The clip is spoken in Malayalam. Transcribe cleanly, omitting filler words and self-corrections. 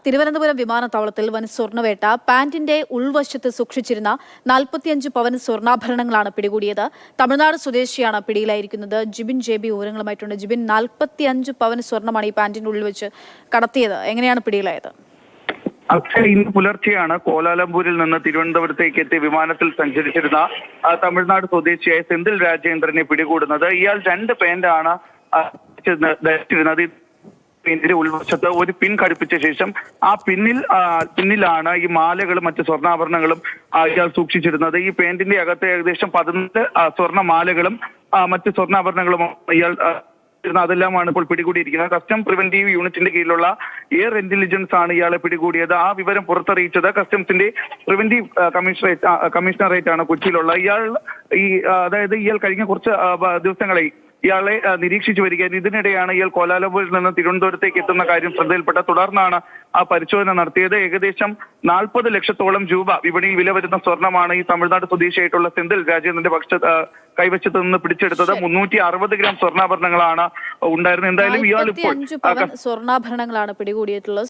തിരുവനന്തപുരം വിമാനത്താവളത്തിൽ വൻ സ്വർണ്ണവേട്ട. പാന്റിന്റെ ഉൾവശത്ത് സൂക്ഷിച്ചിരുന്ന 45 പവൻ സ്വർണ്ണാഭരണങ്ങളാണ് പിടികൂടിയത്. തമിഴ്നാട് സ്വദേശിയാണ് പിടിയിലായിരിക്കുന്നത്. ജിബിൻ JB വിവരങ്ങളുമായിട്ടുണ്ട്. ജിബിൻ, 45 പവൻ സ്വർണ്ണമാണ് ഈ പാന്റിന്റെ ഉള്ളിൽ വെച്ച് കടത്തിയത്. എങ്ങനെയാണ് പിടിയിലായത്? അക്ഷയ്, ഇന്ന് പുലർച്ചെയാണ് കോലാലംപൂരിൽ നിന്ന് തിരുവനന്തപുരത്തേക്ക് എത്തിയ വിമാനത്തിൽ സഞ്ചരിച്ചിരുന്ന തമിഴ്നാട് സ്വദേശിയായ സെന്തിൽ രാജേന്ദ്രനെ പിടികൂടുന്നത്. ഇയാൾ 2 പാന്റാണ് ധരിച്ചിരുന്നത്. പിന്നിന്റെ ഉൾവശത്ത് ഒരു പിൻ ഘടിപ്പിച്ച ശേഷം ആ പിന്നിലാണ് ഈ മാലകളും മറ്റ് സ്വർണ്ണാഭരണങ്ങളും ഇയാൾ സൂക്ഷിച്ചിരുന്നത്. ഈ പാന്റിന്റെ അകത്ത് ഏകദേശം 14 സ്വർണ്ണ മാലകളും മറ്റ് സ്വർണ്ണാഭരണങ്ങളും ഇയാൾ അതെല്ലാമാണ് ഇപ്പോൾ പിടികൂടിയിരിക്കുന്നത്. കസ്റ്റം പ്രിവന്റീവ് യൂണിറ്റിന്റെ കീഴിലുള്ള എയർ ഇന്റലിജൻസ് ആണ് ഇയാളെ പിടികൂടിയത്. ആ വിവരം പുറത്തറിയിച്ചത് കസ്റ്റംസിന്റെ പ്രിവന്റീവ് കമ്മീഷണറേറ്റ് ആണ് കൊച്ചിയിലുള്ള. ഇയാൾ കഴിഞ്ഞ കുറച്ച് ദിവസങ്ങളായി ഇയാളെ നിരീക്ഷിച്ചു വരികയാണ്. ഇതിനിടെയാണ് ഇയാൾ കോലാലംപൂരിൽ നിന്ന് തിരുവനന്തപുരത്തേക്ക് എത്തുന്ന കാര്യം ശ്രദ്ധയിൽപ്പെട്ട. തുടർന്നാണ് ആ പരിശോധന നടത്തിയത്. ഏകദേശം 40 ലക്ഷത്തോളം രൂപ വിപണിയിൽ വില വരുന്ന സ്വർണ്ണമാണ് ഈ തമിഴ്നാട് സ്വദേശിയായിട്ടുള്ള സെന്തിൽ രാജേന്ദ്രന്റെ കൈവശത്ത് നിന്ന് പിടിച്ചെടുത്തത്. 360 ഗ്രാം സ്വർണ്ണാഭരണങ്ങളാണ് ഉണ്ടായിരുന്നത്. എന്തായാലും ഇയാൾ ഇപ്പോൾ സ്വർണ്ണാഭരണങ്ങളാണ് പിടികൂടിയിട്ടുള്ളത്.